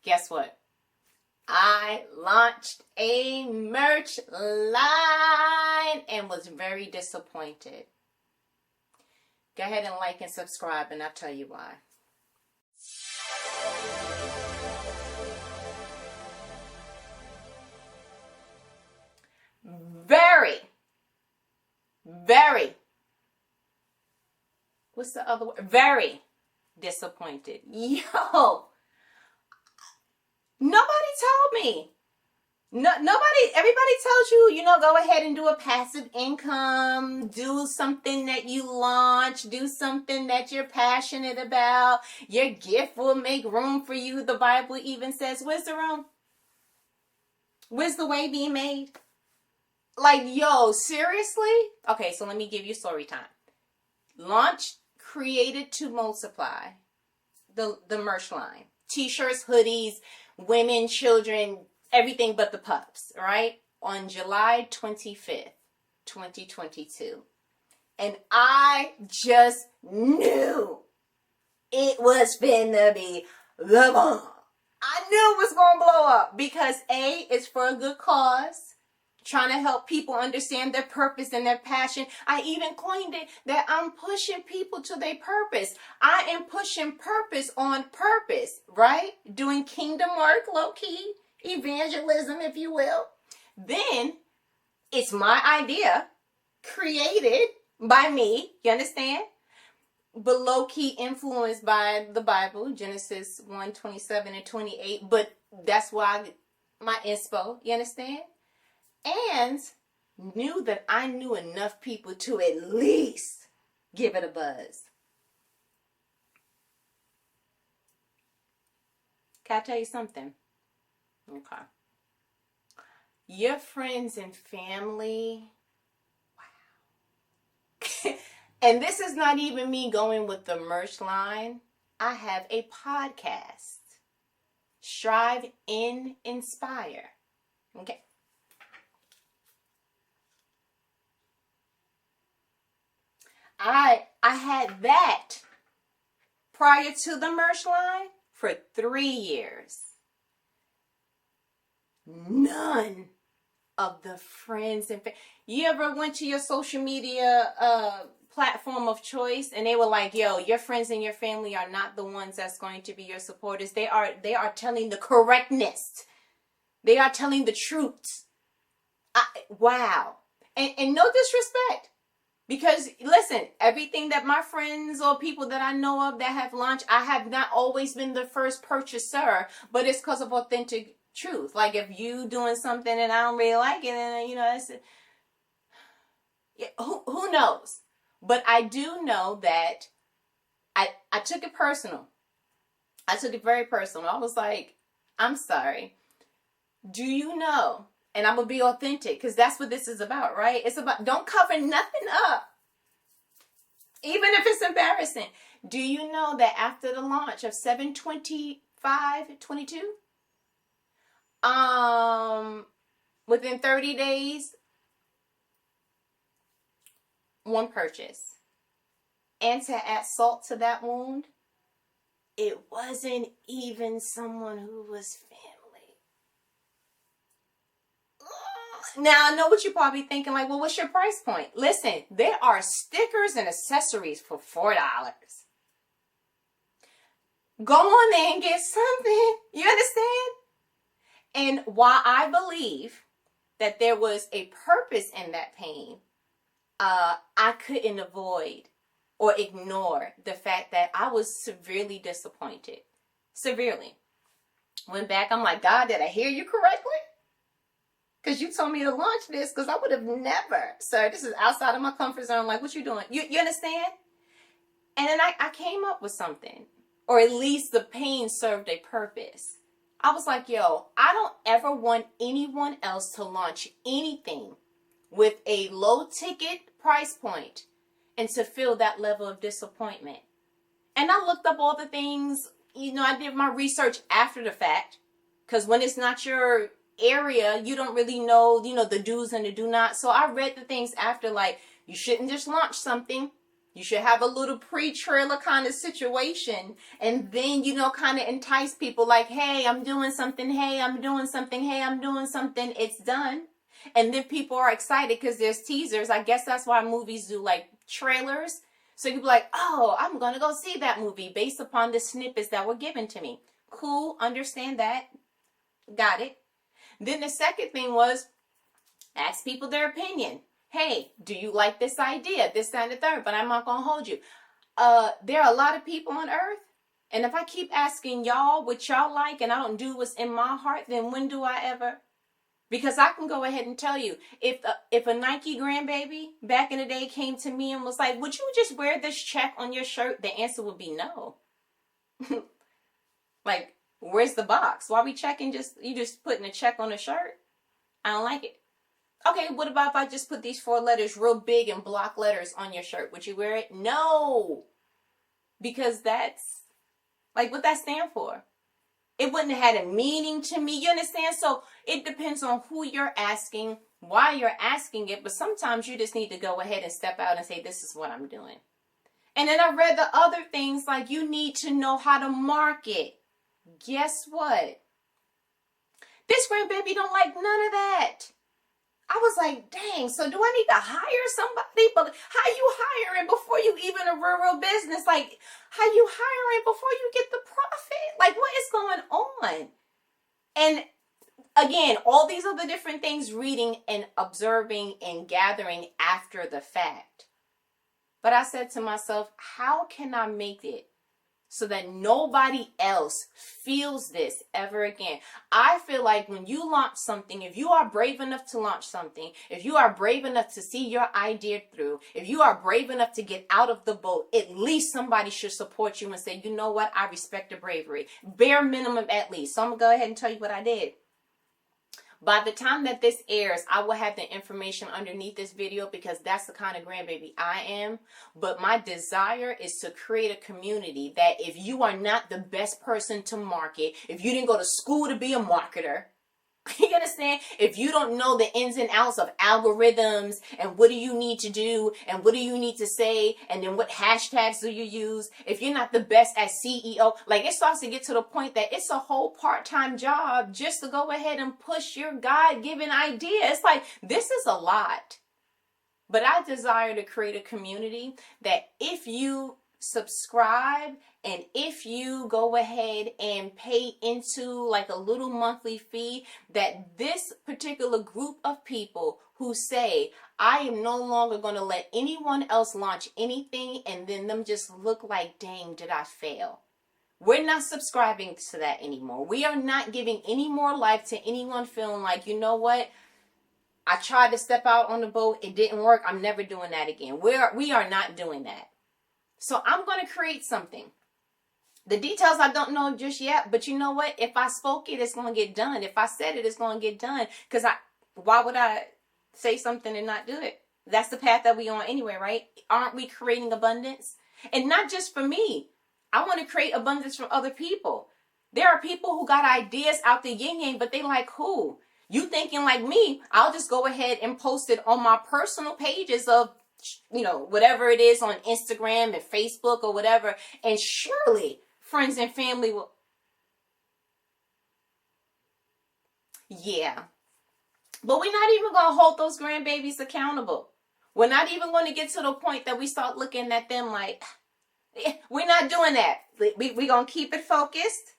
guess what? I launched a merch line and was very disappointed. Go ahead and like and subscribe, and I'll tell you why. Very, what's the other word? Very disappointed. Yo, nobody told me. Everybody tells you, go ahead and do a passive income, do something that you launch, do something that you're passionate about. Your gift will make room for you. The Bible even says, where's the room? Where's the way being made? Like, yo, seriously? Okay, so let me give you story time. Launch created to multiply the merch line. T-shirts, hoodies, women, children, everything but the pups, right? On July 25th, 2022. And I just knew it was finna be the bomb. I knew it was gonna blow up because A, it's for a good cause. Trying to help people understand their purpose and their passion. I even coined it that I'm pushing people to their purpose. I am pushing purpose on purpose, right? Doing kingdom work, low-key, evangelism, if you will. Then it's my idea, created by me, you understand? But low-key influenced by the Bible, Genesis 1:27 and 28. But that's why my inspo, you understand? And knew that I knew enough people to at least give it a buzz. Can I tell you something? Okay. Your friends and family, wow. And this is not even me going with the merch line. I have a podcast, StriveNinspire. Okay. I had that prior to the merch line for 3 years. None of the friends and you ever went to your social media platform of choice and they were like, yo, your friends and your family are not the ones that's going to be your supporters. They are telling the correctness. They are telling the truth. Wow. And no disrespect. Because, listen, everything that my friends or people that I know of that have launched, I have not always been the first purchaser, but it's because of authentic truth. Like, if you doing something and I don't really like it, and, that's it. Yeah, who knows? But I do know that I took it personal. I took it very personal. I was like, I'm sorry. Do you know? And I'm going to be authentic because that's what this is about, right? It's about, don't cover nothing up. Even if it's embarrassing. Do you know that after the launch of 7/25/22, within 30 days, one purchase. And to add salt to that wound, it wasn't even someone who was family. Now, I know what you're probably thinking, like, well, what's your price point? Listen, there are stickers and accessories for $4. Go on there and get something. You understand? And while I believe that there was a purpose in that pain, I couldn't avoid or ignore the fact that I was severely disappointed. Severely. Went back, I'm like, God, did I hear you correctly? Because you told me to launch this, because I would have never. Sir, this is outside of my comfort zone. Like, what you doing? You understand? And then I came up with something. Or at least the pain served a purpose. I was like, yo, I don't ever want anyone else to launch anything with a low ticket price point and to feel that level of disappointment. And I looked up all the things, I did my research after the fact. Because when it's not your area, you don't really know, the do's and the do not. So I read the things after, like, you shouldn't just launch something. You should have a little pre-trailer kind of situation, and then, you know, kind of entice people like, hey, I'm doing something. Hey, I'm doing something. Hey, I'm doing something. It's done. And then people are excited because there's teasers. I guess that's why movies do like trailers. So you'd be like, oh, I'm going to go see that movie based upon the snippets that were given to me. Cool. Understand that. Got it. Then the second thing was ask people their opinion. Hey, do you like this idea? This, that, and the third, but I'm not going to hold you. There are a lot of people on earth. And if I keep asking y'all what y'all like and I don't do what's in my heart, then when do I ever? Because I can go ahead and tell you, if a Nike grandbaby back in the day came to me and was like, would you just wear this check on your shirt? The answer would be no. Like, where's the box? Why are we checking you just putting a check on a shirt? I don't like it. Okay, what about if I just put these 4 letters real big in block letters on your shirt? Would you wear it? No. Because that's, like, what that stand for? It wouldn't have had a meaning to me. You understand? So it depends on who you're asking, why you're asking it. But sometimes you just need to go ahead and step out and say, this is what I'm doing. And then I read the other things like you need to know how to market. Guess what? This grandbaby don't like none of that. I was like, dang, so do I need to hire somebody? But how you hiring before you even a real business? Like, how you hiring before you get the profit? Like, what is going on? And again, all these other different things, reading and observing and gathering after the fact. But I said to myself, how can I make it so that nobody else feels this ever again? I feel like when you launch something, if you are brave enough to launch something, if you are brave enough to see your idea through, if you are brave enough to get out of the boat, at least somebody should support you and say, you know what, I respect the bravery. Bare minimum at least. So I'm going to go ahead and tell you what I did. By the time that this airs, I will have the information underneath this video because that's the kind of grandbaby I am. But my desire is to create a community that if you are not the best person to market, if you didn't go to school to be a marketer, you understand? If you don't know the ins and outs of algorithms and what do you need to do and what do you need to say and then what hashtags do you use, if you're not the best at CEO, like it starts to get to the point that it's a whole part-time job just to go ahead and push your God-given idea. It's like, this is a lot. But I desire to create a community that if you subscribe and if you go ahead and pay into like a little monthly fee, that this particular group of people who say, I am no longer going to let anyone else launch anything and then them just look like, dang, did I fail? We're not subscribing to that anymore. We are not giving any more life to anyone feeling like, you know what? I tried to step out on the boat. It didn't work. I'm never doing that again. We are not doing that. So I'm going to create something. The details I don't know just yet, but you know what? If I spoke it, it's going to get done. If I said it, it's going to get done. Because why would I say something and not do it? That's the path that we on anyway, right? Aren't we creating abundance? And not just for me. I want to create abundance for other people. There are people who got ideas out the yin yang, but they like who? You thinking like me, I'll just go ahead and post it on my personal pages of, you know, whatever it is on Instagram and Facebook or whatever. And surely friends and family will. Yeah. But we're not even going to hold those grandbabies accountable. We're not even going to get to the point that we start looking at them like, we're not doing that. We're going to keep it focused.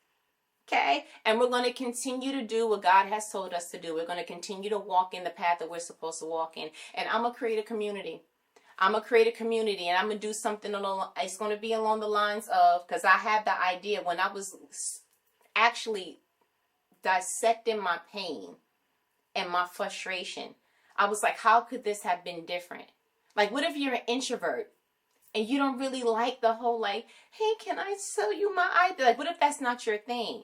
Okay, and we're going to continue to do what God has told us to do. We're going to continue to walk in the path that we're supposed to walk in. And I'm going to create a community. I'm going to create a community and I'm going to do something along, it's going to be along the lines of, because I have the idea when I was actually dissecting my pain and my frustration, I was like, how could this have been different? Like, what if you're an introvert and you don't really like the whole, like, hey, can I sell you my idea? Like, what if that's not your thing?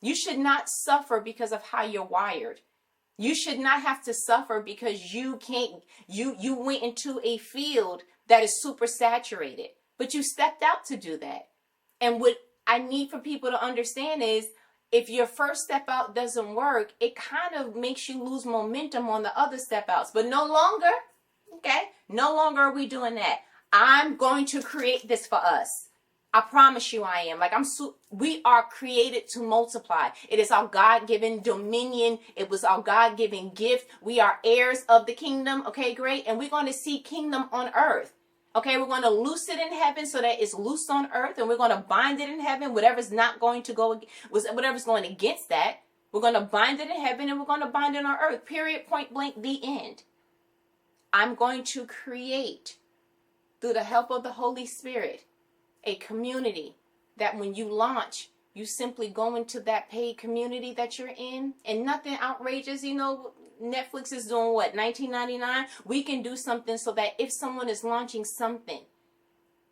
You should not suffer because of how you're wired. You should not have to suffer because you went into a field that is super saturated, but you stepped out to do that. And what I need for people to understand is if your first step out doesn't work, it kind of makes you lose momentum on the other step outs, but no longer, okay? No longer are we doing that. I'm going to create this for us. I promise you I am. Like we are created to multiply. It is our God-given dominion. It was our God-given gift. We are heirs of the kingdom. Okay, great. And we're going to see kingdom on earth. Okay, we're going to loose it in heaven so that it's loose on earth, and we're going to bind it in heaven. Whatever's not going to go, whatever's going against that, we're going to bind it in heaven, and we're going to bind it on earth. Period, point blank, the end. I'm going to create, through the help of the Holy Spirit, a community that when you launch, you simply go into that paid community that you're in, and nothing outrageous. You know, Netflix is doing what, $19.99? We can do something so that if someone is launching something,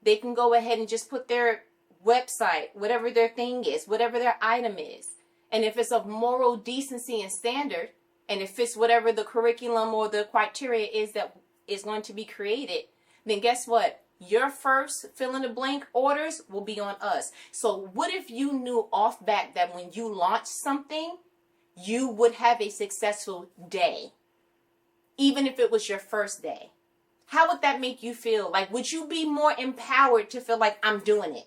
they can go ahead and just put their website, whatever their thing is, whatever their item is. And if it's of moral decency and standard, and it fits whatever the curriculum or the criteria is that is going to be created, then guess what? Your first fill in the blank orders will be on us. So what if you knew off bat that when you launch something, you would have a successful day, even if it was your first day? How would that make you feel? Like, would you be more empowered to feel like I'm doing it?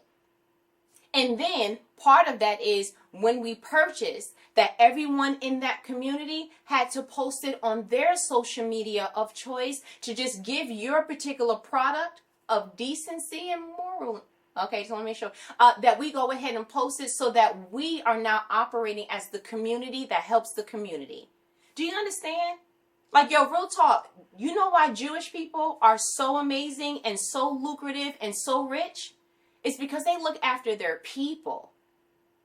And then part of that is when we purchased, that everyone in that community had to post it on their social media of choice to just give your particular product of decency and moral. Okay, so let me show that we go ahead and post it so that we are now operating as the community that helps the community. Do you understand? Like, yo, real talk. You know why Jewish people are so amazing and so lucrative and so rich? It's because they look after their people.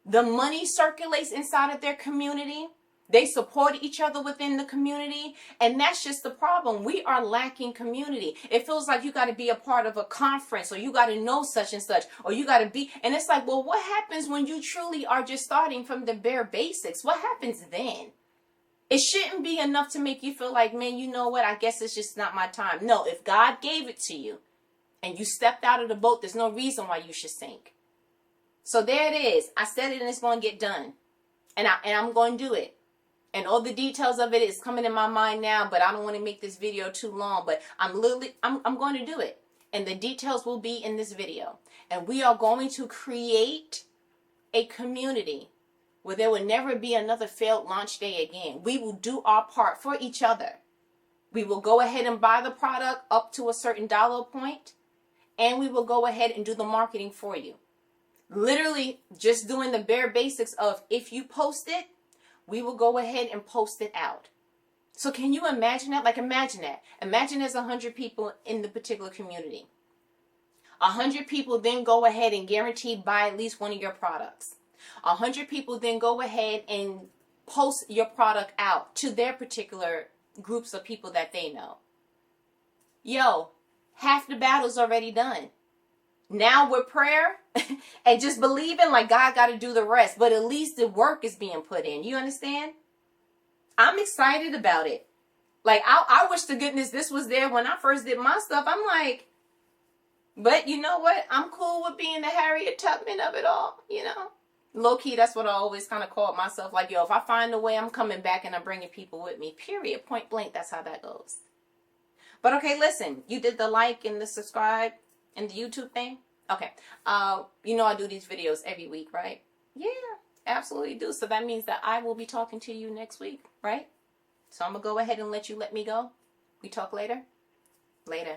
The money circulates inside of their community. They support each other within the community. And that's just the problem. We are lacking community. It feels like you got to be a part of a conference, or you got to know such and such, or you got to be. And it's like, well, what happens when you truly are just starting from the bare basics? What happens then? It shouldn't be enough to make you feel like, man, you know what? I guess it's just not my time. No, if God gave it to you and you stepped out of the boat, there's no reason why you should sink. So there it is. I said it and it's going to get done. And I'm going to do it. And all the details of it is coming in my mind now, but I don't want to make this video too long. But I'm going to do it. And the details will be in this video. And we are going to create a community where there will never be another failed launch day again. We will do our part for each other. We will go ahead and buy the product up to a certain dollar point. And we will go ahead and do the marketing for you. Literally just doing the bare basics of, if you post it, we will go ahead and post it out. So can you imagine that? Like, imagine that. Imagine there's 100 people in the particular community. 100 people then go ahead and guaranteed buy at least one of your products. 100 people then go ahead and post your product out to their particular groups of people that they know. Yo, half the battle's already done. Now with prayer and just believing, like, God got to do the rest. But at least the work is being put in. You understand? I'm excited about it. Like, I wish to goodness this was there when I first did my stuff. I'm like, but you know what? I'm cool with being the Harriet Tubman of it all, you know? Low key, that's what I always kind of called myself. Like, yo, if I find a way, I'm coming back and I'm bringing people with me. Period. Point blank. That's how that goes. But okay, listen. You did the like and the subscribe and the YouTube thing? Okay. You know I do these videos every week, right? Yeah, absolutely do. So that means that I will be talking to you next week, right? So I'm going to go ahead and let me go. We talk later? Later.